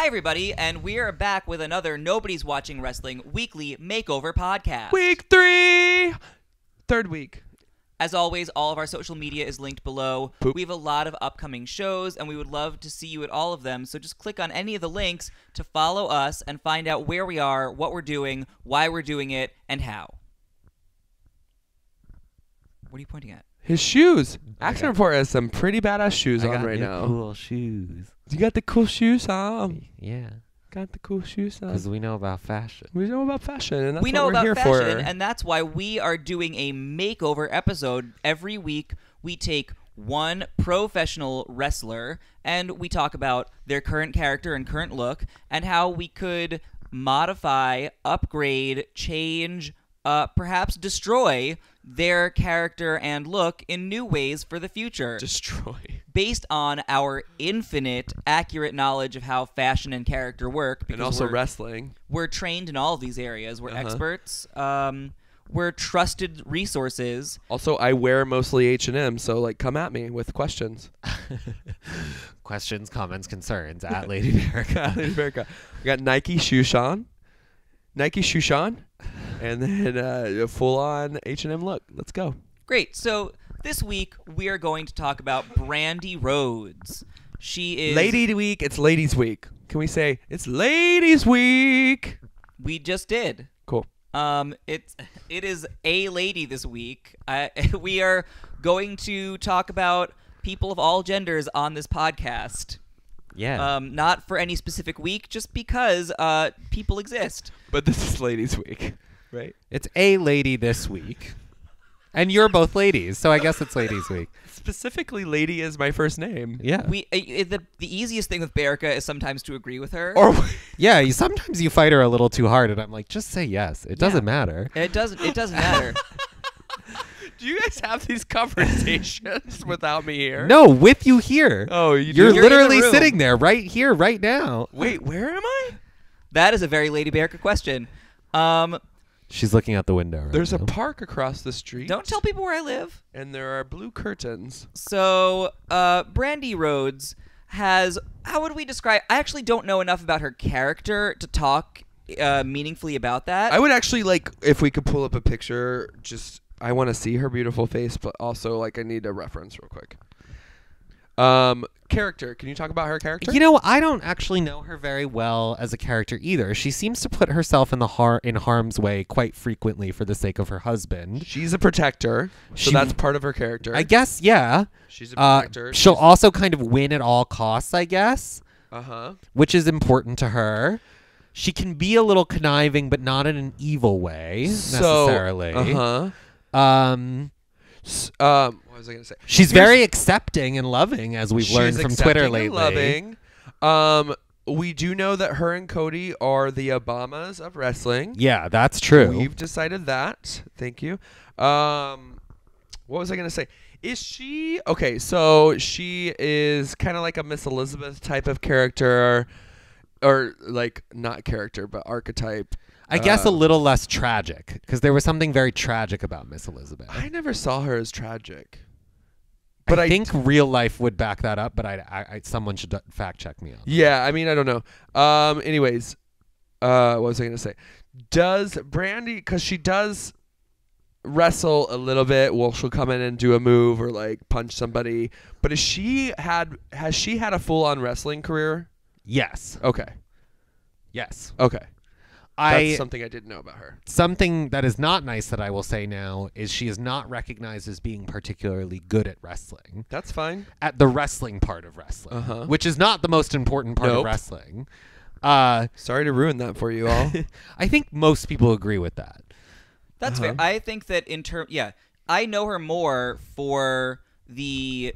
Hi, everybody, and we are back with another Nobody's Watching Wrestling weekly makeover podcast. Week 3! Third week. As always, all of our social media is linked below. Poop. We have a lot of upcoming shows, and we would love to see you at all of them, so just click on any of the links to follow us and find out where we are, what we're doing, why we're doing it, and how. What are you pointing at? His shoes. Action Report has some pretty badass shoes on right now. Cool shoes. You got the cool shoes on. Yeah. Got the cool shoes on. Because we know about fashion. We know about fashion, and that's We know what we're about here fashion, for. and that's why we are doing a makeover episode. Every week, we take one professional wrestler, and we talk about their current character and current look, and how we could modify, upgrade, change, perhaps destroy their character and look in new ways for the future. Destroy. Based on our infinite, accurate knowledge of how fashion and character work. And also wrestling. We're trained in all of these areas. We're experts. We're trusted resources. Also, I wear mostly H&M, so come at me with questions. Questions, comments, concerns at Lady America. Lady America. We got Nike Shushan. Nike Shushan. And then a full-on H&M look. Let's go. Great. So this week we are going to talk about Brandi Rhodes. She is Lady Week. It's Ladies Week. Can we say it's Ladies Week? We just did. Cool. It is a lady this week. We are going to talk about people of all genders on this podcast. Yeah. Not for any specific week, just because people exist. But this is Ladies Week, right? It's a lady this week. And you're both ladies, so I guess it's Ladies Week. Specifically, Lady is my first name. Yeah. The easiest thing with Berica is sometimes to agree with her. Or Yeah, sometimes you fight her a little too hard, and I'm like, just say yes. It doesn't matter. It doesn't matter. do you guys have these conversations without me here? No, with you here. Oh, You're You're in literally the room. sitting there right here, right now. Wait, where am I? That is a very Lady Berica question. She's looking out the window right There's now. a park across the street. Don't tell people where I live. And there are blue curtains. So, Brandi Rhodes has, how would we describe, I actually don't know enough about her character to talk meaningfully about that. I would actually if we could pull up a picture, I want to see her beautiful face, but also I need a reference real quick. Character. Can you talk about her character? You know, I don't actually know her very well as a character either. She seems to put herself in in harm's way quite frequently for the sake of her husband. She's a protector, so that's part of her character. I guess, yeah. She's a protector. She'll also kind of win at all costs, I guess. Uh-huh. Which is important to her. She can be a little conniving, but not in an evil way, necessarily. What was I going to say? She's very accepting and loving, as we've learned from Twitter lately. Loving. We do know that her and Cody are the Obamas of wrestling. Yeah, that's true. We've decided that. Thank you. What was I going to say? Is she... Okay, so she is kind of like a Miss Elizabeth type of character. Or, not character, but archetype. I guess a little less tragic, because there was something very tragic about Miss Elizabeth. I never saw her as tragic. But I think real life would back that up, but someone should fact check me on that. Yeah, I mean, I don't know. Anyways, what was I going to say? Does Brandi, because she does wrestle a little bit, she'll come in and do a move or punch somebody, but has she had a full-on wrestling career? Yes. Okay. Yes. Okay. That's something I didn't know about her. Something that is not nice that I will say now is she is not recognized as being particularly good at wrestling. That's fine. At the wrestling part of wrestling, which is not the most important part of wrestling. Sorry to ruin that for you all. I think most people agree with that. That's fair. I think that I know her more for the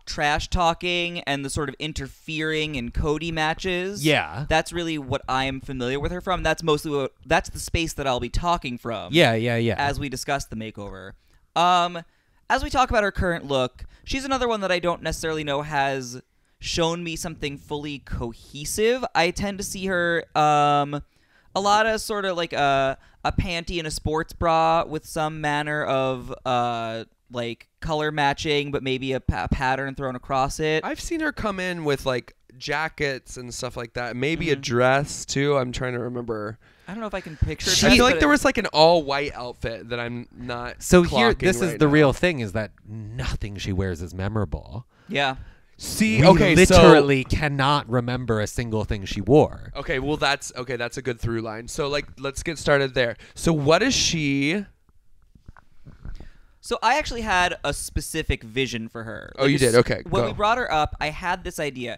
trash talking and the sort of interfering in Cody matches. Yeah. That's really what I am familiar with her from. That's mostly that's the space that I'll be talking from. Yeah. As we discuss the makeover. As we talk about her current look, she's another one that I don't necessarily know has shown me something fully cohesive. I tend to see her a lot of sort of a panty and a sports bra with some manner of color matching, but maybe a pattern thrown across it. I've seen her come in with jackets and stuff like that. Maybe a dress too. I'm trying to remember. I don't know if I can picture. I feel like there was like an all white outfit that I'm not. So here, clocking this is right the now. real thing: is that nothing she wears is memorable. Yeah. See, We okay, literally cannot remember a single thing she wore. Okay, well that's a good through line. So like let's get started there. So what is she? So I actually had a specific vision for her. Oh, you did? Okay, When go. we brought her up, I had this idea.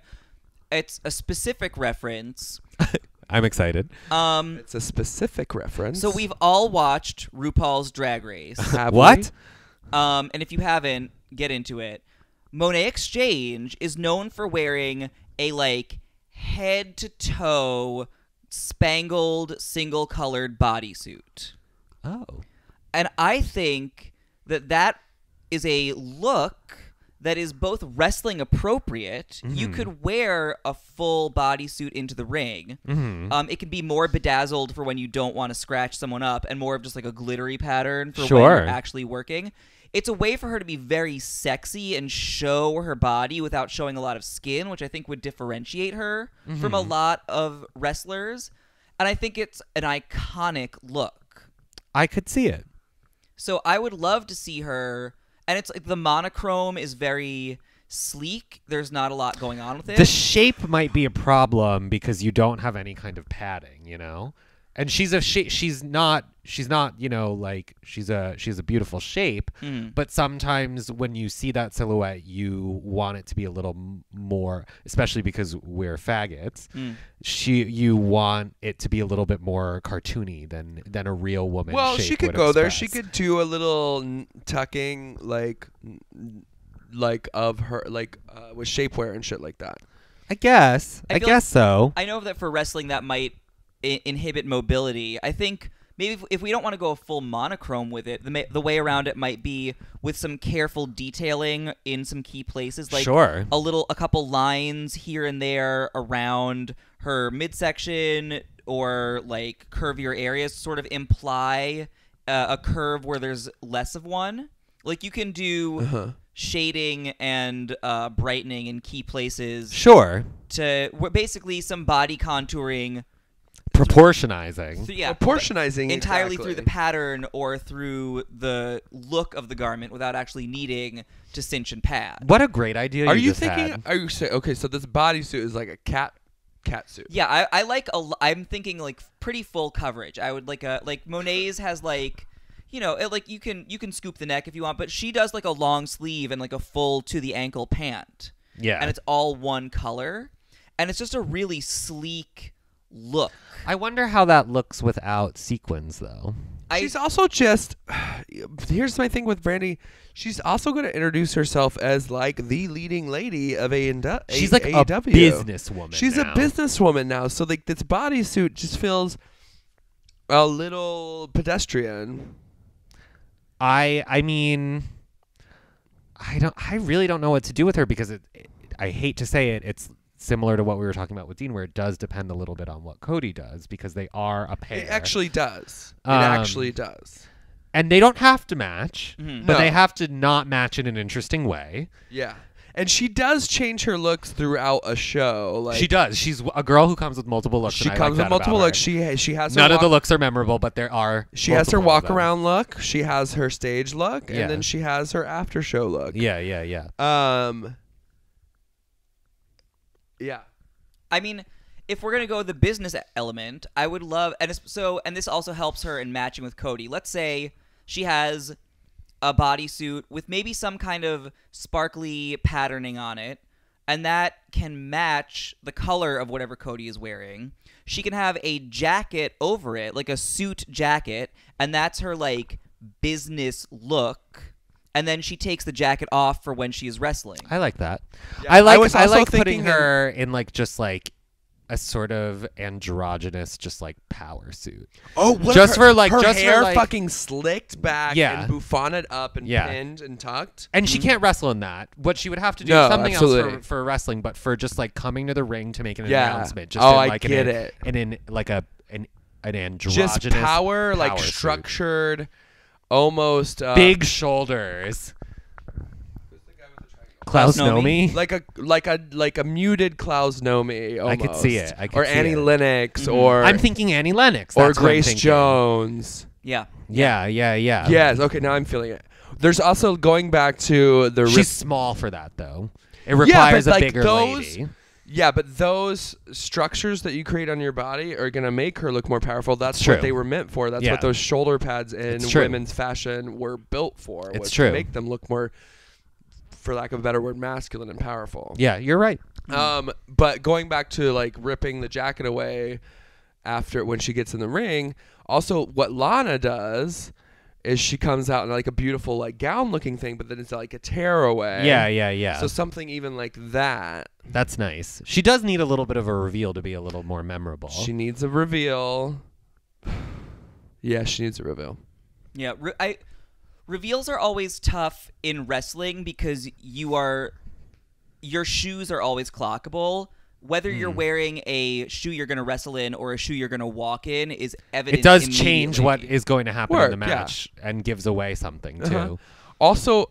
It's a specific reference. I'm excited. It's a specific reference. So we've all watched RuPaul's Drag Race. Have What? And if you haven't, get into it. Monay Exchange is known for wearing a like head to toe spangled single colored bodysuit. Oh. And I think that is a look that is both wrestling appropriate. You could wear a full bodysuit into the ring. It can be more bedazzled for when you don't want to scratch someone up, and more of just like a glittery pattern for when Sure. you're actually working. It's a way for her to be very sexy and show her body without showing a lot of skin, which I think would differentiate her from a lot of wrestlers. And I think it's an iconic look. I could see it. So I would love to see her, and it's like the monochrome is very sleek. There's not a lot going on with it. The shape might be a problem because you don't have any kind of padding, you know? And she's not, you know, like she's a beautiful shape, but sometimes when you see that silhouette, you want it to be a little more, especially because we're faggots. You want it to be a little bit more cartoony than a real woman. Well, shape she could would go there. express. She could do a little tucking, like of her, with shapewear and shit like that. I guess. I I feel guess so. I know that for wrestling that might inhibit mobility. I think maybe if we don't want to go a full monochrome with it, the way around it might be with some careful detailing in some key places, like Sure. a couple lines here and there around her midsection or like curvier areas, sort of imply a curve where there's less of one. Like you can do shading and brightening in key places. Sure. Basically some body contouring. Proportionizing. Proportionizing entirely exactly. through the pattern or through the look of the garment without actually needing to cinch and pad. What a great idea Are you just thinking? had. Are you saying? Okay, so this bodysuit is like a cat suit. Yeah, I like I'm thinking like pretty full coverage. I would like Monay's has like, you know, like you can scoop the neck if you want, but she does like a long sleeve and like a full to the ankle pant. Yeah. And it's all one color, and it's just a really sleek look. I wonder how that looks without sequins, though. She's also just. Here's my thing with Brandi. She's also going to introduce herself as like the leading lady of AEW. She's like a businesswoman. She's now. a businesswoman now. So like this bodysuit just feels a little pedestrian. I mean, I really don't know what to do with her because I hate to say it, it's similar to what we were talking about with Dean, where it does depend a little bit on what Cody does because they are a pair. It actually does. It Um, actually does. And they don't have to match, but No. they have to not match in an interesting way. Yeah. And she does change her looks throughout a show. Like She does. She's a girl who comes with multiple looks. She and I comes like with that multiple about looks. her. She has None her of the walk- looks are memorable, but there are. She has her multiple of walk them. around look. She has her stage look, Yeah. and then she has her after show look. Yeah. Yeah. I mean, if we're gonna go the business element, I would love, and this also helps her in matching with Cody. Let's say she has a bodysuit with maybe some kind of sparkly patterning on it, and that can match the color of whatever Cody is wearing. She can have a jacket over it, like a suit jacket, and that's her like business look. And then she takes the jacket off for when she is wrestling. I like that. Yeah, I like was also putting thinking her in like just like a sort of androgynous, just like power suit. Oh, what Just her, for, like- her just for, hair like- fucking slicked back Yeah. and bouffoned up and Yeah. pinned and tucked. And she can't wrestle in that. What she would have to do No, is something absolutely. else for wrestling, but for just like coming to the ring to make an Yeah. announcement. Just Oh, in, I like, get an, it. And in like an androgynous Just power, like suit. structured, almost Big shoulders. Klaus Nomi? Nomi. like a muted Klaus Nomi almost. I could see it. Or Annie Lennox Mm-hmm. or I'm thinking Annie Lennox. or That's what I'm Grace thinking. Jones. Yeah. Yeah. Yes, okay, now I'm feeling it. There's also going back to the She's small for that though. It requires a bigger lady. Yeah, but those structures that you create on your body are going to make her look more powerful. That's It's true. what they were meant for. That's Yeah. what those shoulder pads in It's true. women's fashion were built for. It's was true. To make them look more, for lack of a better word, masculine and powerful. Yeah, you're right. But going back to like ripping the jacket away after when she gets in the ring, also what Lana does is she comes out in like a beautiful like gown looking thing, but then it's like a tear away. Yeah. So something even like that. That's nice. She does need a little bit of a reveal to be a little more memorable. She needs a reveal. Yeah, she needs a reveal. Yeah, reveals are always tough in wrestling because your shoes are always clockable. Whether you're wearing a shoe you're going to wrestle in or a shoe you're going to walk in is evident. It does change what is going to happen in the Work, match and gives away something too. Also,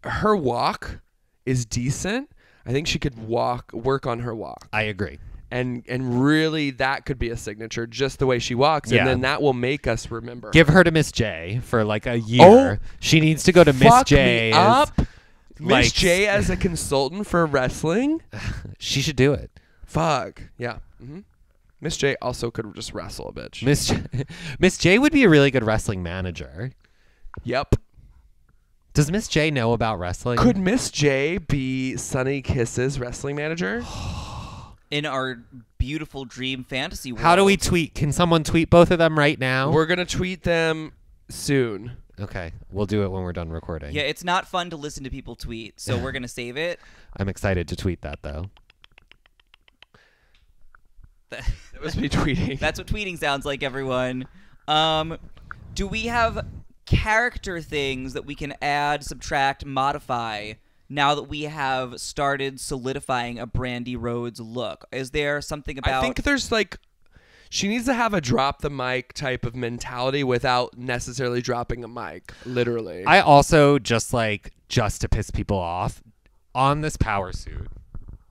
her walk is decent. I think she could work on her walk. I agree. And really that could be a signature, just the way she walks, Yeah. and then that will make us remember. Give her to Miss J for like a year. Oh, she needs to go to Miss Fuck J. me up. Miss like- J as a consultant for wrestling? She should do it. Fuck. Yeah. Miss J also could just wrestle a bitch. Miss J would be a really good wrestling manager. Yep. Does Miss J know about wrestling? Could Miss J be Sunny Kiss's wrestling manager? in our beautiful dream fantasy world. How do we tweet? Can someone tweet both of them right now? We're going to tweet them soon. Okay, we'll do it when we're done recording. Yeah, it's not fun to listen to people tweet, so we're going to save it. I'm excited to tweet that, though. That was me tweeting. That's what tweeting sounds like, everyone. Do we have character things that we can add, subtract, modify now that we have started solidifying a Brandi Rhodes look? Is there something about... I think there's like... She needs to have a drop the mic type of mentality without necessarily dropping a mic, literally. I also just to piss people off, on this power suit,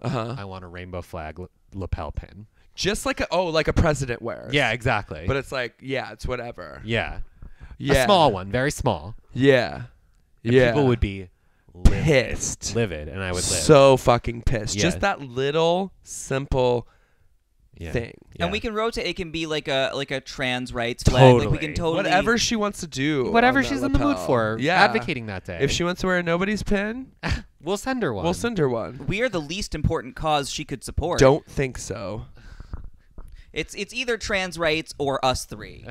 I want a rainbow flag lapel pin. Just like a president wears. Yeah, exactly. But it's like, yeah, it's whatever. Yeah. Yeah. A small one, very small. Yeah. And yeah. people would be pissed. Livid, and I would live. So fucking pissed. Yeah. Just that little simple thing. Yeah. And we can rotate. It can be like a trans rights flag. Like we can totally Whatever she wants to do. Whatever on that she's in the mood lapel. for. Yeah. Advocating that day. If she wants to wear a Nobodies pin, we'll send her one. we'll send her one. We are the least important cause she could support. Don't think so. It's either trans rights or us three.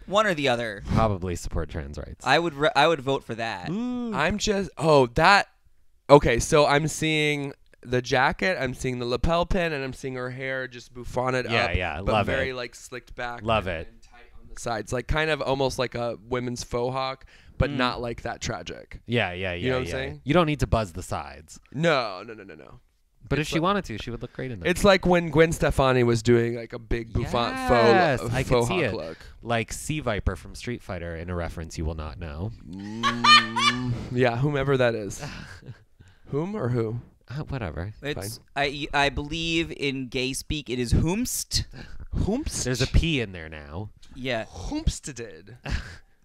One or the other. Probably support trans rights. I would vote for that. I'm just okay, so I'm seeing the jacket, I'm seeing the lapel pin, and I'm seeing her hair just bouffant up. Yeah, but love very it. like slicked back. Love and, it. And tight on the sides, like kind of almost like a women's faux hawk, but not like that tragic. Yeah. You know what I'm saying? You don't need to buzz the sides. No. But if she wanted to, she would look great in that. It's like when Gwen Stefani was doing like a big bouffant Yes, faux I could see hawk it. look. Like Sea Viper from Street Fighter, in a reference you will not know. Yeah, whomever that is. Whom or who? Whatever. It's I believe in gay speak it is whomst. Whomst? There's a P in there now. Yeah. Whomsteded.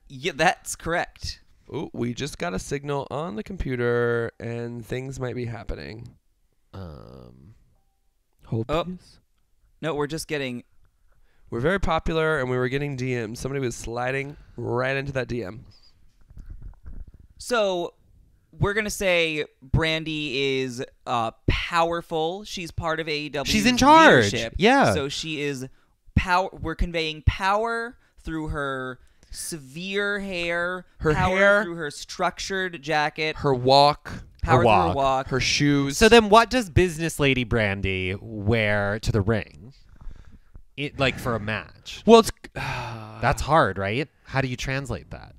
Yeah, that's correct. Ooh, we just got a signal on the computer and things might be happening. Hold Oh. please. No, we're just getting We're very popular and we were getting DMs. Somebody was sliding right into that DM. So we're gonna say Brandi is powerful. She's part of AEW. She's in charge. Leadership. Yeah. So she is power. We're conveying power through her severe hair, Her power hair, through her structured jacket, her walk, power through her walk. walk. her shoes. So then what does business lady Brandi wear to the ring? Like for a match. well, it's That's hard, right? How do you translate that?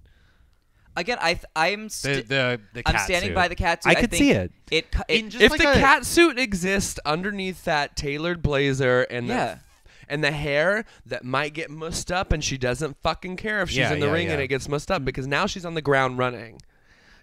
Again, I'm The I'm cat standing suit. by the cat suit. I could think see it. It Just if like the a- cat suit exists underneath that tailored blazer and Yeah. the hair that might get mussed up and she doesn't fucking care if she's in the ring and it gets mussed up because now she's on the ground running.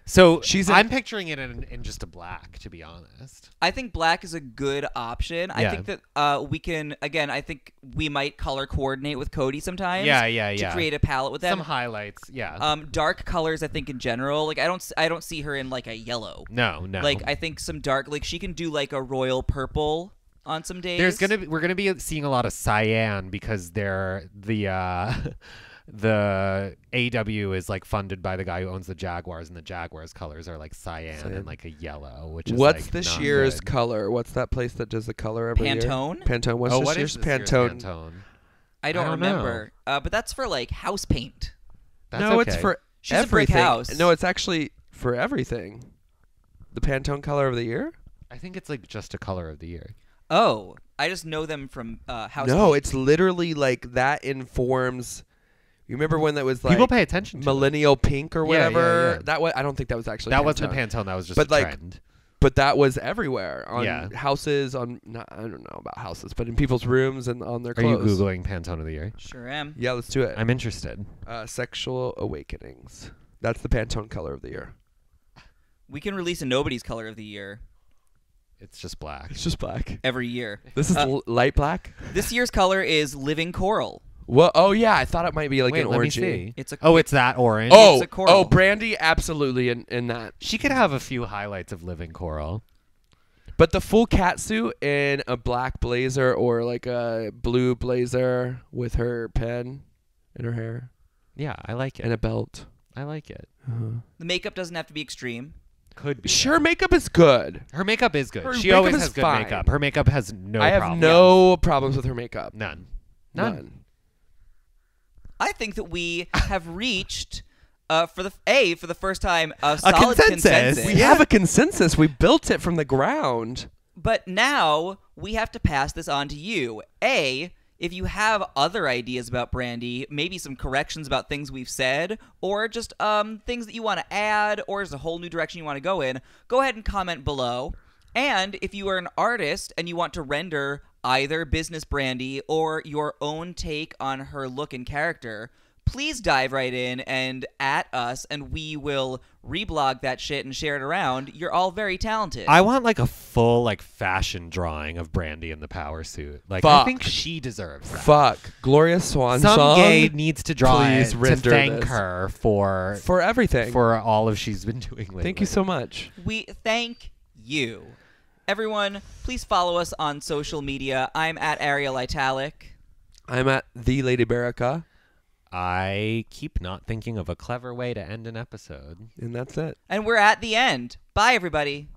So She's I'm picturing it in just a black, to be honest. I think black is a good option. I Yeah. think that we can, again, I think we might color coordinate with Cody sometimes. Yeah. To create a palette with them. Some highlights, yeah. Dark colors, I think in general. Like I don't see her in like a yellow. No. Like I think some dark. Like she can do like a royal purple on some days. We're gonna be seeing a lot of cyan because the AW is like funded by the guy who owns the Jaguars, and the Jaguars colors are like cyan and like a yellow, which is What's like this not year's good. color? What's that place that does the color every Pantone? year? Pantone. What's What this is year's this Pantone? year's Pantone? I don't know. remember. But that's for like house paint. That's No, okay. it's for She's a brick everything. house. No, it's actually for everything. The Pantone color of the year? I think it's like just a color of the year. Oh, I just know them from house No, paint. it's literally like that informs. You remember when that was like People pay attention to it. millennial pink or Yeah, yeah, whatever? yeah. That was. I don't think that was actually. That Pantone. wasn't a Pantone. That was just But, a like, trend. But that was everywhere on Yeah. houses, on I don't know about houses, but in people's rooms and on their Are you clothes. Googling Pantone of the year? Sure am. Yeah, let's do it. I'm interested. Sexual awakenings. That's the Pantone color of the year. We can release a Nobody's color of the year It's just black. It's just black. every year. This is light black. This year's color is living coral. Well, oh yeah, I thought it might be like Wait, an let me orangey. see. It's a It's that orange. Oh, It's a coral. Brandi, absolutely in that. She could have a few highlights of living coral. But the full catsuit in a black blazer or like a blue blazer with her pen in her hair Yeah, I like it. and a belt. I like it. the makeup doesn't have to be extreme. Could be. Sure, makeup is good. Her makeup is good. Her She makeup always is has good fine. makeup. Her makeup has no I have problem. no problems with her makeup. None. I think that we have reached for the first time a solid consensus. We have a consensus. We built it from the ground. But now we have to pass this on to you. If you have other ideas about Brandi, maybe some corrections about things we've said, or just things that you want to add, or is a whole new direction you want to go in, go ahead and comment below. And if you are an artist and you want to render either business Brandi or your own take on her look and character, please dive right in and at us, and we will reblog that shit and share it around. You're all very talented. I want like a full like fashion drawing of Brandi in the power suit. Like I Fuck. think she deserves that. Fuck. Gloria Swan Some song. gay needs to draw Please it to render thank this. her for everything. for all of she's been doing lately. Thank you so much. We thank you. Everyone, please follow us on social media. I'm at Ariel Italic. I'm at the Lady Baraka, I keep not thinking of a clever way to end an episode. and that's it. And we're at the end. Bye, everybody.